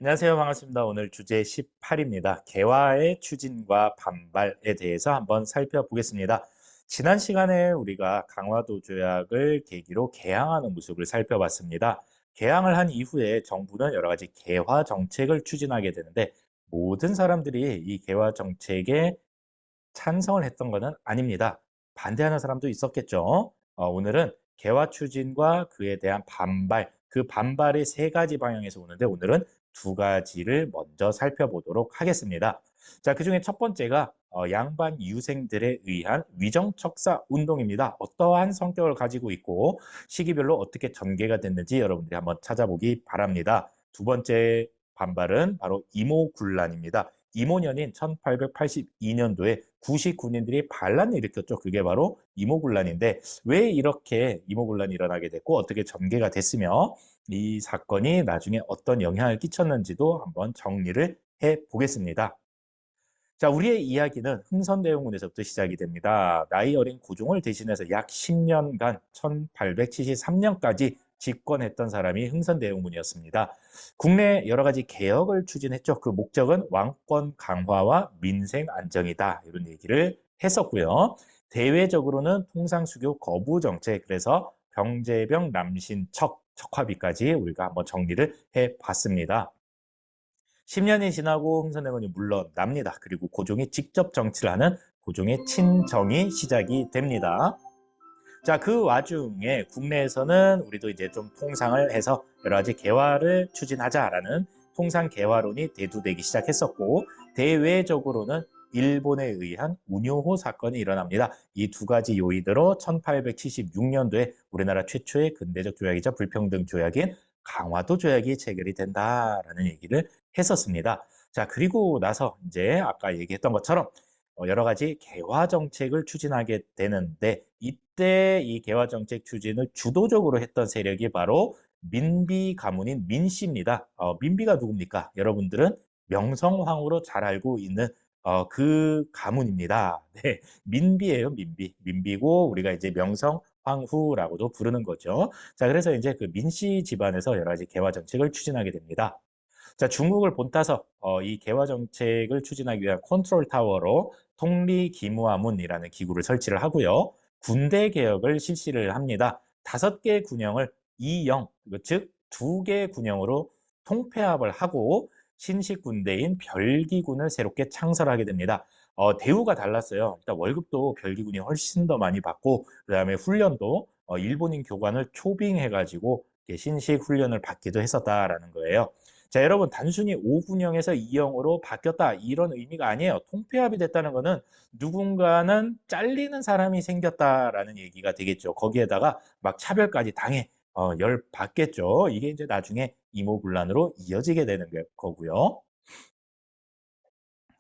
안녕하세요. 반갑습니다. 오늘 주제 18입니다. 개화의 추진과 반발에 대해서 한번 살펴보겠습니다. 지난 시간에 우리가 강화도 조약을 계기로 개항하는 모습을 살펴봤습니다. 개항을 한 이후에 정부는 여러 가지 개화 정책을 추진하게 되는데 모든 사람들이 이 개화 정책에 찬성을 했던 것은 아닙니다. 반대하는 사람도 있었겠죠. 오늘은 개화 추진과 그에 대한 반발, 그 반발이 세 가지 방향에서 오는데 오늘은 두 가지를 먼저 살펴보도록 하겠습니다. 자, 그중에 첫 번째가 양반 유생들에 의한 위정척사 운동입니다. 어떠한 성격을 가지고 있고 시기별로 어떻게 전개가 됐는지 여러분들이 한번 찾아보기 바랍니다. 두 번째 반발은 바로 이모군란입니다. 이모년인 1882년도에 구시 군인들이 반란을 일으켰죠. 그게 바로 이모군란인데 왜 이렇게 이모군란이 일어나게 됐고 어떻게 전개가 됐으며 이 사건이 나중에 어떤 영향을 끼쳤는지도 한번 정리를 해 보겠습니다. 자, 우리의 이야기는 흥선대원군에서부터 시작이 됩니다. 나이 어린 고종을 대신해서 약 10년간 1873년까지 집권했던 사람이 흥선대원군이었습니다. 국내 여러 가지 개혁을 추진했죠. 그 목적은 왕권 강화와 민생 안정이다. 이런 얘기를 했었고요. 대외적으로는 통상수교 거부 정책, 그래서 병제병 남신척 척화비까지 우리가 한번 정리를 해 봤습니다. 10년이 지나고 흥선대원이 물러납니다. 그리고 고종이 직접 정치를 하는 고종의 친정이 시작이 됩니다. 자, 그 와중에 국내에서는 우리도 이제 좀 통상을 해서 여러 가지 개화를 추진하자라는 통상 개화론이 대두되기 시작했었고, 대외적으로는 일본에 의한 운요호 사건이 일어납니다. 이 두 가지 요인으로 1876년도에 우리나라 최초의 근대적 조약이자 불평등 조약인 강화도 조약이 체결이 된다라는 얘기를 했었습니다. 자, 그리고 나서 이제 아까 얘기했던 것처럼 여러 가지 개화 정책을 추진하게 되는데 이때 이 개화 정책 추진을 주도적으로 했던 세력이 바로 민비 가문인 민씨입니다. 민비가 누굽니까? 여러분들은 명성황후로 잘 알고 있는 그 가문입니다. 네, 민비예요, 민비. 민비고 우리가 이제 명성황후라고도 부르는 거죠. 자, 그래서 이제 그 민씨 집안에서 여러 가지 개화 정책을 추진하게 됩니다. 자, 중국을 본따서 이 개화 정책을 추진하기 위한 컨트롤 타워로 통리기무화문이라는 기구를 설치를 하고요. 군대 개혁을 실시를 합니다. 5개 군영을 이영, 즉 2개 군영으로 통폐합을 하고 신식 군대인 별기군을 새롭게 창설하게 됩니다. 대우가 달랐어요. 일단 월급도 별기군이 훨씬 더 많이 받고 그다음에 훈련도 일본인 교관을 초빙해가지고 신식 훈련을 받기도 했었다라는 거예요. 자, 여러분 단순히 5군형에서 2형으로 바뀌었다 이런 의미가 아니에요. 통폐합이 됐다는 거는 누군가는 잘리는 사람이 생겼다라는 얘기가 되겠죠. 거기에다가 막 차별까지 당해 열 받겠죠. 이게 이제 나중에 이모군란으로 이어지게 되는 거고요.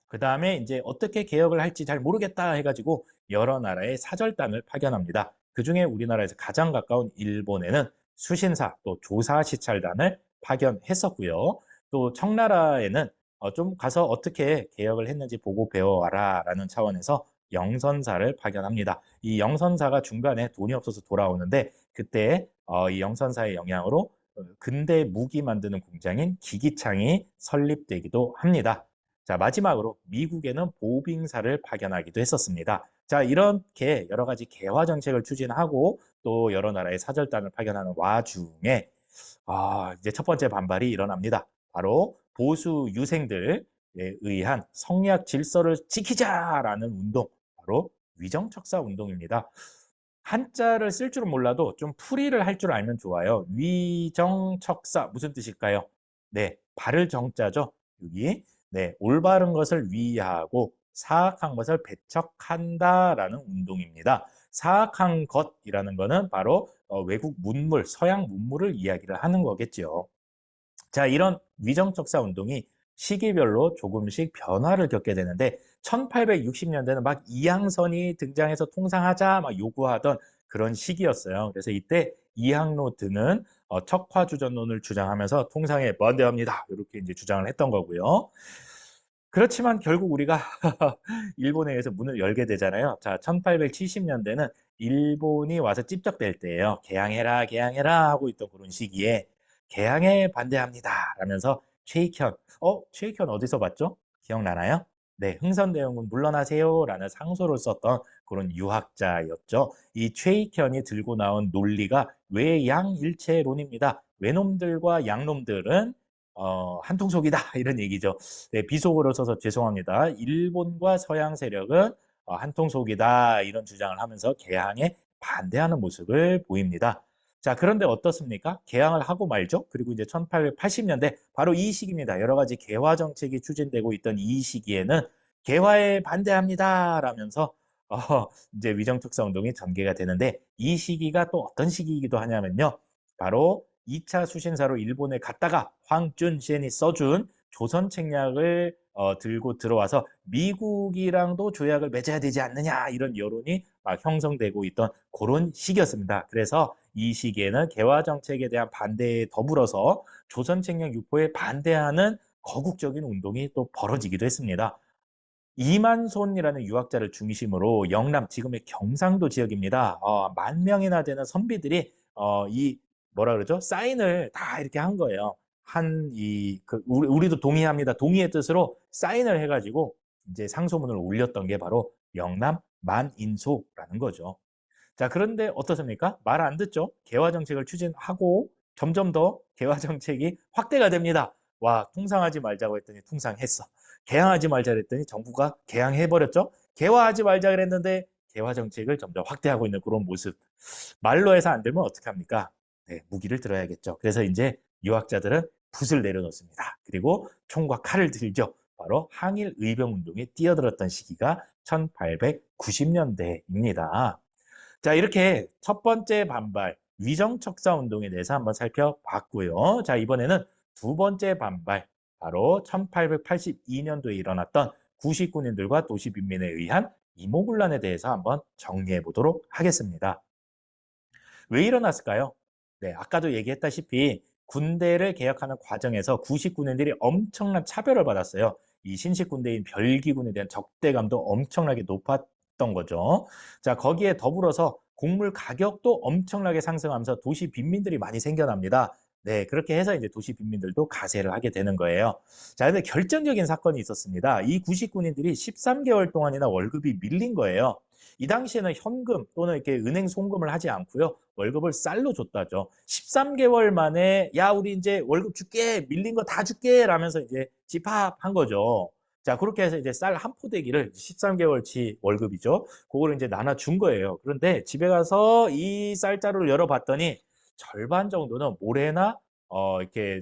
그 다음에 이제 어떻게 개혁을 할지 잘 모르겠다 해가지고 여러 나라의 사절단을 파견합니다. 그중에 우리나라에서 가장 가까운 일본에는 수신사 또 조사시찰단을 파견했었고요. 또 청나라에는 좀 가서 어떻게 개혁을 했는지 보고 배워와라 라는 차원에서 영선사를 파견합니다. 이 영선사가 중간에 돈이 없어서 돌아오는데 그때 이 영선사의 영향으로 근대 무기 만드는 공장인 기기창이 설립되기도 합니다. 자, 마지막으로 미국에는 보빙사를 파견하기도 했었습니다. 자, 이렇게 여러 가지 개화 정책을 추진하고 또 여러 나라의 사절단을 파견하는 와중에 이제 첫 번째 반발이 일어납니다. 바로 보수 유생들에 의한 성리학 질서를 지키자라는 운동, 바로 위정척사 운동입니다. 한자를 쓸 줄은 몰라도 좀 풀이를 할 줄 알면 좋아요. 위정척사 무슨 뜻일까요? 네, 바를 정자죠. 여기 네, 올바른 것을 위하고 사악한 것을 배척한다라는 운동입니다. 사악한 것이라는 것은 바로 외국 문물, 서양 문물을 이야기를 하는 거겠죠. 자, 이런 위정척사 운동이 시기별로 조금씩 변화를 겪게 되는데 1860년대는 막 이항선이 등장해서 통상하자 막 요구하던 그런 시기였어요. 그래서 이때 이항로 등은 척화주전론을 주장하면서 통상에 반대합니다. 이렇게 이제 주장을 했던 거고요. 그렇지만 결국 우리가 일본에 의해서 문을 열게 되잖아요. 자, 1870년대는 일본이 와서 찝적댈 때예요. 개항해라, 개항해라 하고 있던 그런 시기에 개항에 반대합니다. 라면서 최익현. 최익현 어디서 봤죠? 기억나나요? 네, 흥선대원군 물러나세요라는 상소를 썼던 그런 유학자였죠. 이 최익현이 들고 나온 논리가 외양일체론입니다. 외놈들과 양놈들은 한통속이다 이런 얘기죠. 네, 비속어로 써서 죄송합니다. 일본과 서양 세력은 한통속이다 이런 주장을 하면서 개항에 반대하는 모습을 보입니다. 자, 그런데 어떻습니까? 개항을 하고 말죠. 그리고 이제 1880년대 바로 이 시기입니다. 여러 가지 개화 정책이 추진되고 있던 이 시기에는 개화에 반대합니다 라면서 어, 이제 위정특사 운동이 전개가 되는데 이 시기가 또 어떤 시기이기도 하냐면요. 바로 2차 수신사로 일본에 갔다가 황준시엔이 써준 조선 책략을 들고 들어와서 미국이랑도 조약을 맺어야 되지 않느냐 이런 여론이 막 형성되고 있던 그런 시기였습니다. 그래서 이 시기에는 개화 정책에 대한 반대에 더불어서 조선 책략 유포에 반대하는 거국적인 운동이 또 벌어지기도 했습니다. 이만손이라는 유학자를 중심으로 영남, 지금의 경상도 지역입니다. 10,000명이나 되는 선비들이 이 뭐라 그러죠? 사인을 다 이렇게 한 거예요. 우리도 동의합니다. 동의의 뜻으로 사인을 해가지고 이제 상소문을 올렸던 게 바로 영남 만인소라는 거죠. 자, 그런데 어떻습니까? 말 안 듣죠? 개화 정책을 추진하고 점점 더 개화 정책이 확대가 됩니다. 와, 통상하지 말자고 했더니 통상했어. 개항하지 말자 그랬더니 정부가 개항해버렸죠? 개화하지 말자 그랬는데 개화 정책을 점점 확대하고 있는 그런 모습. 말로 해서 안 되면 어떻게 합니까? 네, 무기를 들어야겠죠. 그래서 이제 유학자들은 붓을 내려놓습니다. 그리고 총과 칼을 들죠. 바로 항일 의병 운동에 뛰어들었던 시기가 1890년대입니다. 자, 이렇게 첫 번째 반발, 위정척사 운동에 대해서 한번 살펴봤고요. 자, 이번에는 두 번째 반발, 바로 1882년도에 일어났던 구식군인들과 도시빈민에 의한 이모군란에 대해서 한번 정리해 보도록 하겠습니다. 왜 일어났을까요? 네, 아까도 얘기했다시피 군대를 개혁하는 과정에서 구식군인들이 엄청난 차별을 받았어요. 이 신식군대인 별기군에 대한 적대감도 엄청나게 높았던 거죠. 자, 거기에 더불어서 곡물 가격도 엄청나게 상승하면서 도시 빈민들이 많이 생겨납니다. 네, 그렇게 해서 이제 도시 빈민들도 가세를 하게 되는 거예요. 자, 근데 결정적인 사건이 있었습니다. 이 구식군인들이 13개월 동안이나 월급이 밀린 거예요. 이 당시에는 현금 또는 이렇게 은행 송금을 하지 않고요. 월급을 쌀로 줬다죠. 13개월 만에 야, 우리 이제 월급 줄게. 밀린 거 다 줄게. 라면서 이제 집합한 거죠. 자, 그렇게 해서 이제 쌀 한 포대기를 13개월치 월급이죠. 그거를 이제 나눠 준 거예요. 그런데 집에 가서 이 쌀자루를 열어봤더니 절반 정도는 모래나 이렇게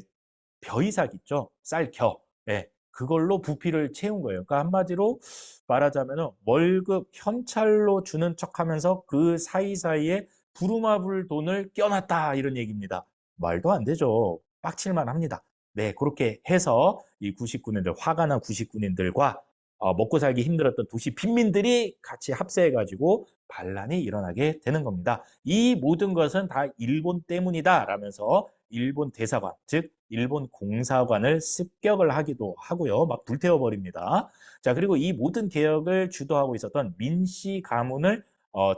벼이삭 있죠? 쌀겨. 예, 그걸로 부피를 채운 거예요. 그러니까 한마디로 말하자면 월급 현찰로 주는 척하면서 그 사이사이에 부루마블 돈을 껴놨다 이런 얘기입니다. 말도 안 되죠. 빡칠만 합니다. 네, 그렇게 해서 이 구식군인들, 화가 난 구식군인들과 먹고 살기 힘들었던 도시 빈민들이 같이 합세해가지고 반란이 일어나게 되는 겁니다. 이 모든 것은 다 일본 때문이다 라면서 일본 대사관, 즉 일본 공사관을 습격을 하기도 하고요. 막 불태워버립니다. 자, 그리고 이 모든 개혁을 주도하고 있었던 민씨 가문을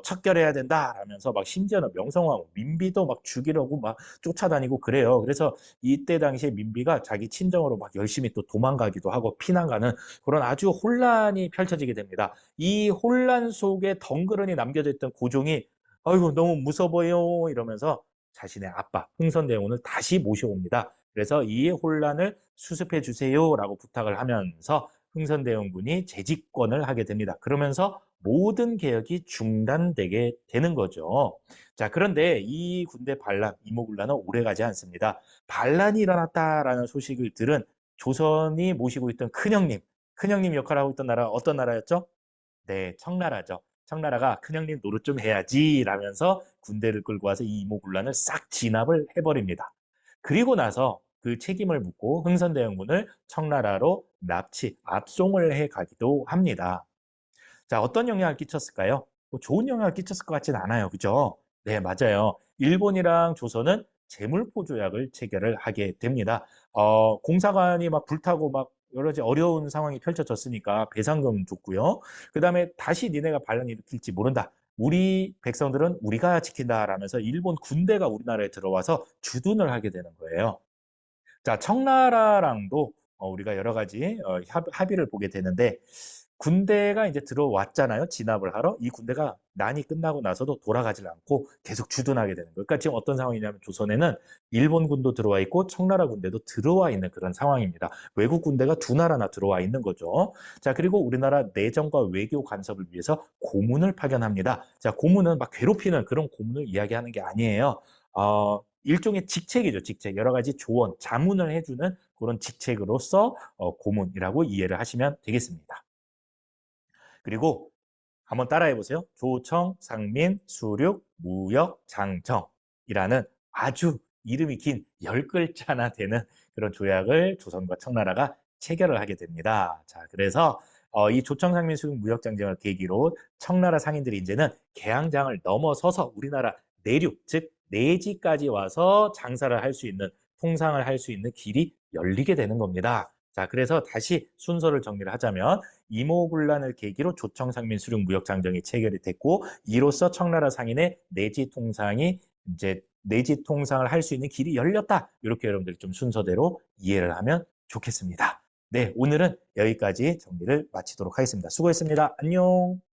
척결해야 된다 라면서 막 심지어는 명성황후 민비도 막 죽이려고 막 쫓아다니고 그래요. 그래서 이때 당시에 민비가 자기 친정으로 막 열심히 또 도망가기도 하고 피난가는 그런 아주 혼란이 펼쳐지게 됩니다. 이 혼란 속에 덩그러니 남겨져 있던 고종이 아이고 너무 무서워요 이러면서 자신의 아빠 흥선대원을 다시 모셔옵니다. 그래서 이 혼란을 수습해 주세요라고 부탁을 하면서 흥선대원군이 재집권을 하게 됩니다. 그러면서 모든 개혁이 중단되게 되는 거죠. 자, 그런데 이 군대 반란, 이모군란은 오래가지 않습니다. 반란이 일어났다라는 소식을 들은 조선이 모시고 있던 큰형님 역할을 하고 있던 나라 어떤 나라였죠? 네, 청나라죠. 청나라가 큰형님 노릇 좀 해야지 라면서 군대를 끌고 와서 이 이모군란을 싹 진압을 해버립니다. 그리고 나서 그 책임을 묻고 흥선대원군을 청나라로 납치, 압송을 해 가기도 합니다. 자, 어떤 영향을 끼쳤을까요? 뭐 좋은 영향을 끼쳤을 것 같진 않아요. 그죠? 네, 맞아요. 일본이랑 조선은 재물포 조약을 체결을 하게 됩니다. 공사관이 막 불타고 막 여러 가지 어려운 상황이 펼쳐졌으니까 배상금 줬고요. 그다음에 다시 니네가 반란이 일으킬지 모른다. 우리 백성들은 우리가 지킨다라면서 일본 군대가 우리나라에 들어와서 주둔을 하게 되는 거예요. 자, 청나라랑도 우리가 여러 가지 합의를 보게 되는데 군대가 이제 들어왔잖아요. 진압을 하러. 이 군대가 난이 끝나고 나서도 돌아가질 않고 계속 주둔하게 되는 거예요. 그러니까 지금 어떤 상황이냐면 조선에는 일본 군도 들어와 있고 청나라 군대도 들어와 있는 그런 상황입니다. 외국 군대가 두 나라나 들어와 있는 거죠. 자, 그리고 우리나라 내정과 외교 간섭을 위해서 고문을 파견합니다. 자, 고문은 막 괴롭히는 그런 고문을 이야기하는 게 아니에요. 일종의 직책이죠, 직책. 여러 가지 조언, 자문을 해주는 그런 직책으로서 고문이라고 이해를 하시면 되겠습니다. 그리고 한번 따라해 보세요. 조청, 상민, 수륙, 무역, 장정이라는 아주 이름이 긴 10글자나 되는 그런 조약을 조선과 청나라가 체결을 하게 됩니다. 자, 그래서 이 조청, 상민, 수륙, 무역, 장정을 계기로 청나라 상인들이 이제는 개항장을 넘어서서 우리나라 내륙, 즉 내지까지 와서 장사를 할 수 있는, 통상을 할 수 있는 길이 열리게 되는 겁니다. 자, 그래서 다시 순서를 정리를 하자면 이모군란을 계기로 조청상민 수륙 무역장정이 체결이 됐고 이로써 청나라 상인의 내지 통상이 이제 내지 통상을 할 수 있는 길이 열렸다. 이렇게 여러분들이 좀 순서대로 이해를 하면 좋겠습니다. 네, 오늘은 여기까지 정리를 마치도록 하겠습니다. 수고했습니다. 안녕.